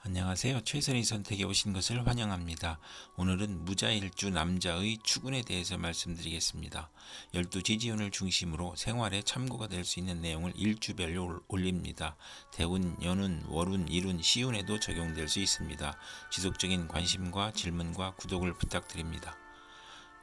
안녕하세요. 최선의 선택에 오신 것을 환영합니다. 오늘은 무자일주 남자의 추군에 대해서 말씀드리겠습니다. 12지지운을 중심으로 생활에 참고가 될 수 있는 내용을 일주별로 올립니다. 대운, 연운, 월운, 일운, 시운에도 적용될 수 있습니다. 지속적인 관심과 질문과 구독을 부탁드립니다.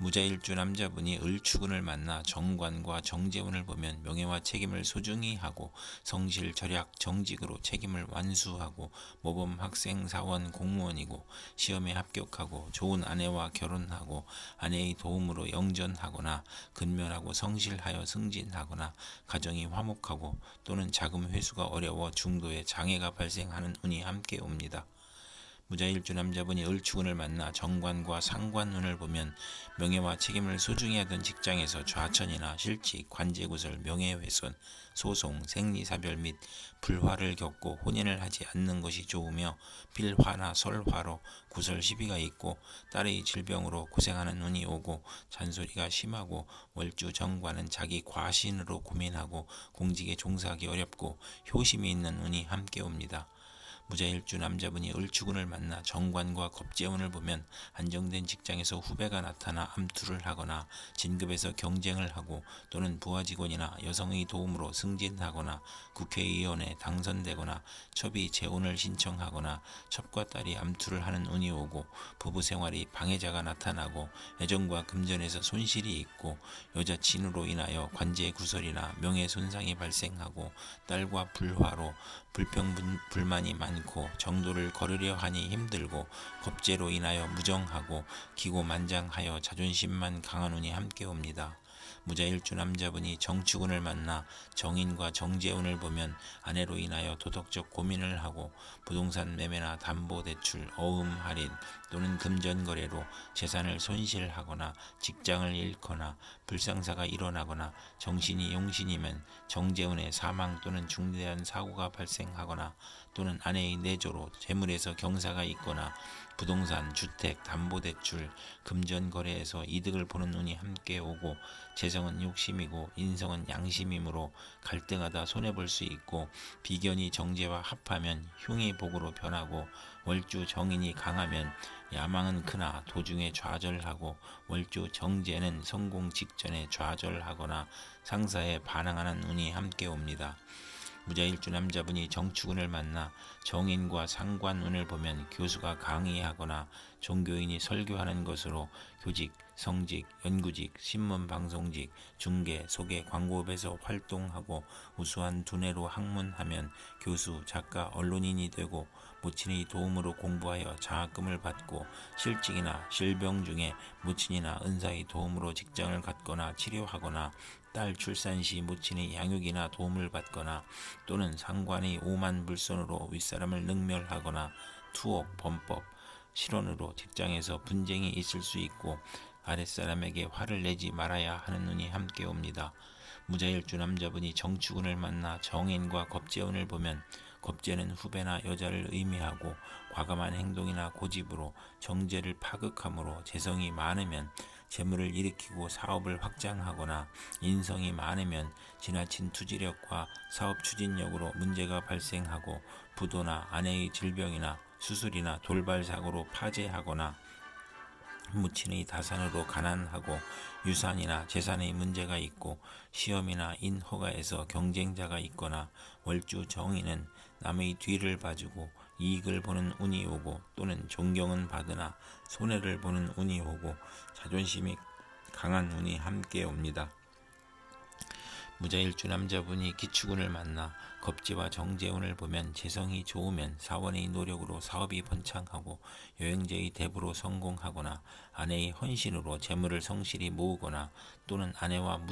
무자일주 남자분이 을추군을 만나 정관과 정재운을 보면 명예와 책임을 소중히 하고 성실, 절약, 정직으로 책임을 완수하고 모범 학생, 사원, 공무원이고 시험에 합격하고 좋은 아내와 결혼하고 아내의 도움으로 영전하거나 근면하고 성실하여 승진하거나 가정이 화목하고 또는 자금 회수가 어려워 중도에 장애가 발생하는 운이 함께 옵니다. 무자일주 남자분이 을추군을 만나 정관과 상관운을 보면 명예와 책임을 소중히 하던 직장에서 좌천이나 실직, 관제구설, 명예훼손, 소송, 생리사별 및 불화를 겪고 혼인을 하지 않는 것이 좋으며 필화나 설화로 구설 시비가 있고 딸의 질병으로 고생하는 운이 오고 잔소리가 심하고 월주 정관은 자기 과신으로 고민하고 공직에 종사하기 어렵고 효심이 있는 운이 함께 옵니다. 무자일주 남자분이 을추군을 만나 정관과 겁재운을 보면 안정된 직장에서 후배가 나타나 암투를 하거나 진급에서 경쟁을 하고 또는 부하 직원이나 여성의 도움으로 승진하거나 국회의원에 당선되거나 첩이 재혼을 신청하거나 첩과 딸이 암투를 하는 운이 오고 부부 생활이 방해자가 나타나고 애정과 금전에서 손실이 있고 여자친으로 인하여 관제 구설이나 명예 손상이 발생하고 딸과 불화로 불평불만이 많고 정도를 거르려 하니 힘들고 겁재로 인하여 무정하고 기고만장하여 자존심만 강한 운이 함께 옵니다. 무자일주 남자분이 정축운을 만나 정인과 정재운을 보면 아내로 인하여 도덕적 고민을 하고 부동산 매매나 담보대출, 어음 할인 또는 금전거래로 재산을 손실하거나 직장을 잃거나 불상사가 일어나거나 정신이 용신이면 정재운의 사망 또는 중대한 사고가 발생하거나 또는 아내의 내조로 재물에서 경사가 있거나 부동산, 주택, 담보대출, 금전거래에서 이득을 보는 운이 함께 오고 재성은 욕심이고 인성은 양심이므로 갈등하다 손해볼 수 있고 비견이 정제와 합하면 흉이 복으로 변하고 월주 정인이 강하면 야망은 크나 도중에 좌절하고 월주 정제는 성공 직전에 좌절하거나 상사에 반항하는 운이 함께 옵니다. 무자일주 남자분이 정축운을 만나 정인과 상관운을 보면 교수가 강의하거나 종교인이 설교하는 것으로 교직, 성직, 연구직, 신문방송직, 중개, 소개, 광고업에서 활동하고 우수한 두뇌로 학문하면 교수, 작가, 언론인이 되고 모친의 도움으로 공부하여 장학금을 받고 실직이나 실병 중에 모친이나 은사의 도움으로 직장을 갖거나 치료하거나 딸 출산 시 모친의 양육이나 도움을 받거나 또는 상관의 오만 불손으로 윗사람을 능멸하거나 투옥, 범법, 실언으로 직장에서 분쟁이 있을 수 있고 아랫사람에게 화를 내지 말아야 하는 운이 함께 옵니다. 무자일주 남자분이 정축운을 만나 정인과 겁재운을 보면 겁재는 후배나 여자를 의미하고 과감한 행동이나 고집으로 정제를 파극함으로 재성이 많으면 재물을 일으키고 사업을 확장하거나 인성이 많으면 지나친 투지력과 사업 추진력으로 문제가 발생하고 부도나 아내의 질병이나 수술이나 돌발 사고로 파재하거나 무친의 다산으로 가난하고 유산이나 재산의 문제가 있고 시험이나 인허가에서 경쟁자가 있거나 월주 정인은 남의 뒤를 봐주고 이익을 보는 운이 오고 또는 존경은 받으나 손해를 보는 운이 오고 자존심이 강한 운이 함께 옵니다. 무자일주 남자분이 기축운을 만나 겁재와 정재운을 보면 재성이 좋으면 사원의 노력으로 사업이 번창하고 여행자의 대부로 성공하거나 아내의 헌신으로 재물을 성실히 모으거나 또는 아내와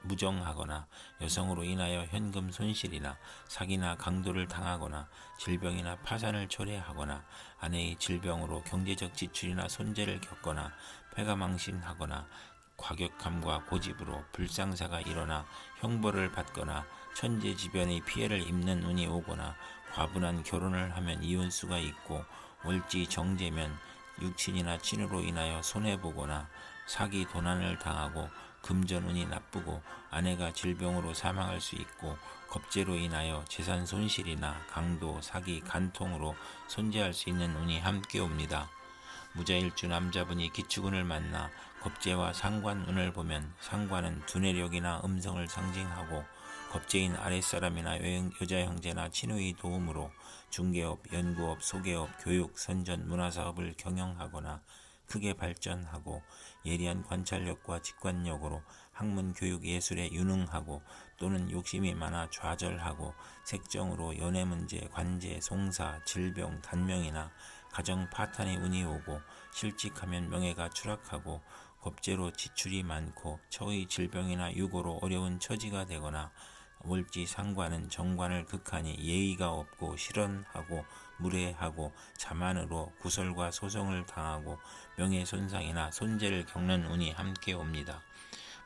무정하거나 여성으로 인하여 현금 손실이나 사기나 강도를 당하거나 질병이나 파산을 초래하거나 아내의 질병으로 경제적 지출이나 손재를 겪거나 폐가망신하거나 과격함과 고집으로 불상사가 일어나 형벌을 받거나 천재지변의 피해를 입는 운이 오거나 과분한 결혼을 하면 이혼수가 있고 월지 정제면 육친이나 친으로 인하여 손해보거나 사기 도난을 당하고 금전운이 나쁘고 아내가 질병으로 사망할 수 있고 겁재로 인하여 재산 손실이나 강도, 사기, 간통으로 손재할 수 있는 운이 함께 옵니다. 무자일주 남자분이 기축운을 만나 겁재와 상관운을 보면 상관은 두뇌력이나 음성을 상징하고 겁재인 아랫사람이나 여자 형제나 친구의 도움으로 중개업, 연구업, 소개업, 교육, 선전, 문화사업을 경영하거나 크게 발전하고 예리한 관찰력과 직관력으로 학문, 교육, 예술에 유능하고 또는 욕심이 많아 좌절하고 색정으로 연애 문제, 관제, 송사, 질병, 단명이나 가정 파탄의 운이 오고 실직하면 명예가 추락하고 겁재로 지출이 많고 처의 질병이나 유고로 어려운 처지가 되거나 월지 상관은 정관을 극하니 예의가 없고 실언하고 무례하고 자만으로 구설과 소송을 당하고 명예손상이나 손재를 겪는 운이 함께 옵니다.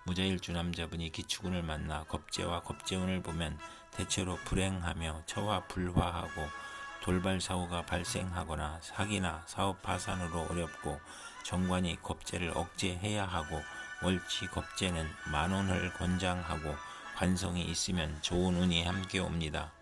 무자일주 남자분이 기축운을 만나 겁재와 겁재운을 보면 대체로 불행하며 처와 불화하고 돌발 사고가 발생하거나 사기나 사업 파산으로 어렵고 정관이 겁재를 억제해야 하고 월치 겁재는 만원을 권장하고 관성이 있으면 좋은 운이 함께 옵니다.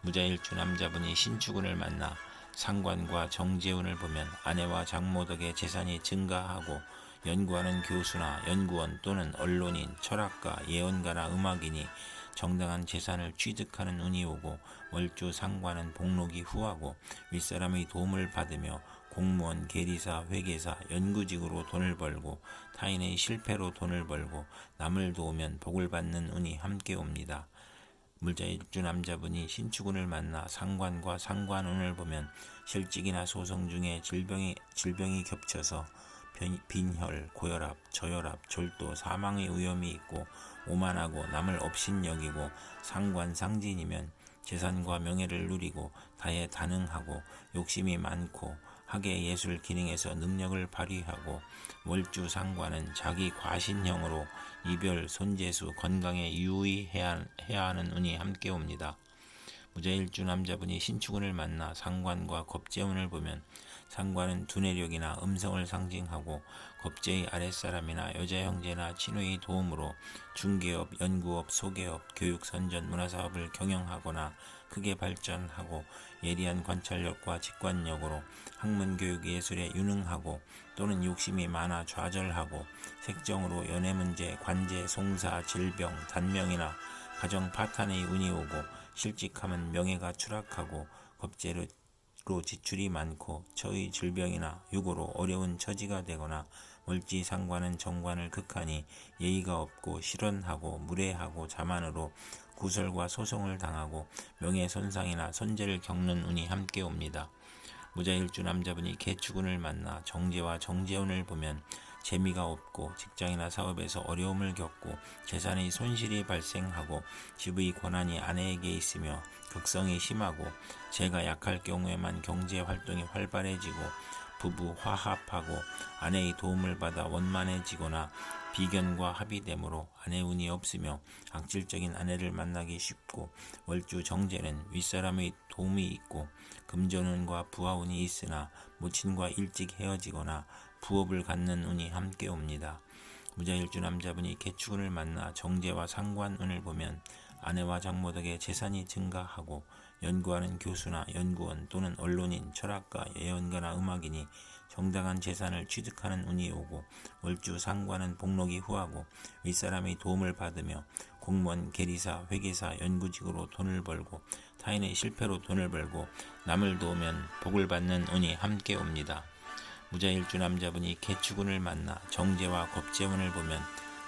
무자일주 남자분이 신축운을 만나 상관과 정재운을 보면 아내와 장모 덕에 재산이 증가하고 연구하는 교수나 연구원 또는 언론인, 철학가, 예언가나 음악인이 정당한 재산을 취득하는 운이 오고 월주 상관은 복록이 후하고 윗사람의 도움을 받으며 공무원, 계리사, 회계사, 연구직으로 돈을 벌고 타인의 실패로 돈을 벌고 남을 도우면 복을 받는 운이 함께 옵니다. 무자일주 남자분이 신축운을 만나 상관과 상관운을 보면 실직이나 소송 중에 질병이 겹쳐서 빈혈, 고혈압, 저혈압, 절도, 사망의 위험이 있고 오만하고 남을 업신여기고 상관상진이면 재산과 명예를 누리고 다해다능하고 욕심이 많고 학예 예술 기능에서 능력을 발휘하고 월주 상관은 자기 과신형으로 이별, 손재수, 건강에 유의해야 하는 운이 함께 옵니다. 무자일주 남자분이 신축운을 만나 상관과 겁재운을 보면 상관은 두뇌력이나 음성을 상징하고 겁재의 아랫사람이나 여자 형제나 친구의 도움으로 중개업, 연구업, 소개업, 교육, 선전, 문화사업을 경영하거나 크게 발전하고 예리한 관찰력과 직관력으로 학문, 교육, 예술에 유능하고 또는 욕심이 많아 좌절하고 색정으로 연애 문제, 관제, 송사, 질병, 단명이나 가정 파탄의 운이 오고 실직하면 명예가 추락하고 겁재로 지출이 많고 처의 질병이나 유고로 어려운 처지가 되거나 월지 상관은 정관을 극하니 예의가 없고 실언하고 무례하고 자만으로 구설과 소송을 당하고 명예손상이나 손재를 겪는 운이 함께 옵니다. 무자일주 남자분이 개축운을 만나 정재와 정재운을 보면 재미가 없고 직장이나 사업에서 어려움을 겪고 재산의 손실이 발생하고 집의 권한이 아내에게 있으며 극성이 심하고 재가 약할 경우에만 경제 활동이 활발해지고 부부 화합하고 아내의 도움을 받아 원만해지거나 비견과 합의되므로 아내 운이 없으며 악질적인 아내를 만나기 쉽고 월주 정재는 윗사람의 도움이 있고 금전운과 부하운이 있으나 모친과 일찍 헤어지거나 부업을 갖는 운이 함께 옵니다. 무자일주 남자분이 개축운을 만나 정재와 상관운을 보면 아내와 장모 덕에 재산이 증가하고 연구하는 교수나 연구원 또는 언론인, 철학가, 예언가나 음악인이 정당한 재산을 취득하는 운이 오고 월주 상관은 복록이 후하고 윗사람의 도움을 받으며 공무원, 계리사, 회계사, 연구직으로 돈을 벌고 타인의 실패로 돈을 벌고 남을 도우면 복을 받는 운이 함께 옵니다. 무자일주 남자분이 개축운을 만나 정재와 겁재운을 보면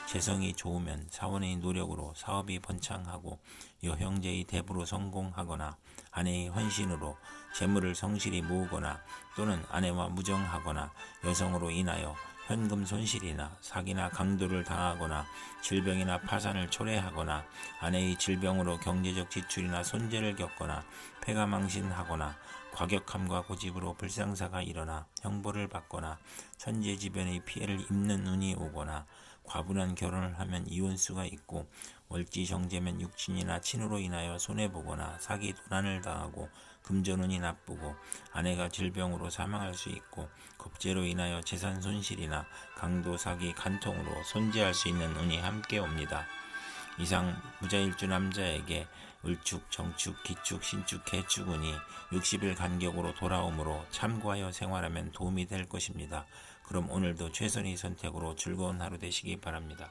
재성이 좋으면 사원의 노력으로 사업이 번창하고 여형제의 대부로 성공하거나 아내의 헌신으로 재물을 성실히 모으거나 또는 아내와 무정하거나 여성으로 인하여 현금 손실이나 사기나 강도를 당하거나 질병이나 파산을 초래하거나 아내의 질병으로 경제적 지출이나 손재를 겪거나 폐가망신하거나 과격함과 고집으로 불상사가 일어나 형벌을 받거나 천재지변의 피해를 입는 운이 오거나 과분한 결혼을 하면 이혼수가 있고 월지 정제면 육친이나 친으로 인하여 손해보거나 사기 도난을 당하고 금전운이 나쁘고 아내가 질병으로 사망할 수 있고 겁재로 인하여 재산 손실이나 강도, 사기, 간통으로 손재할 수 있는 운이 함께 옵니다. 이상 무자일주 남자에게 을축, 정축, 기축, 신축, 개축 운이 60일 간격으로 돌아오므로 참고하여 생활하면 도움이 될 것입니다. 그럼 오늘도 최선의 선택으로 즐거운 하루 되시기 바랍니다.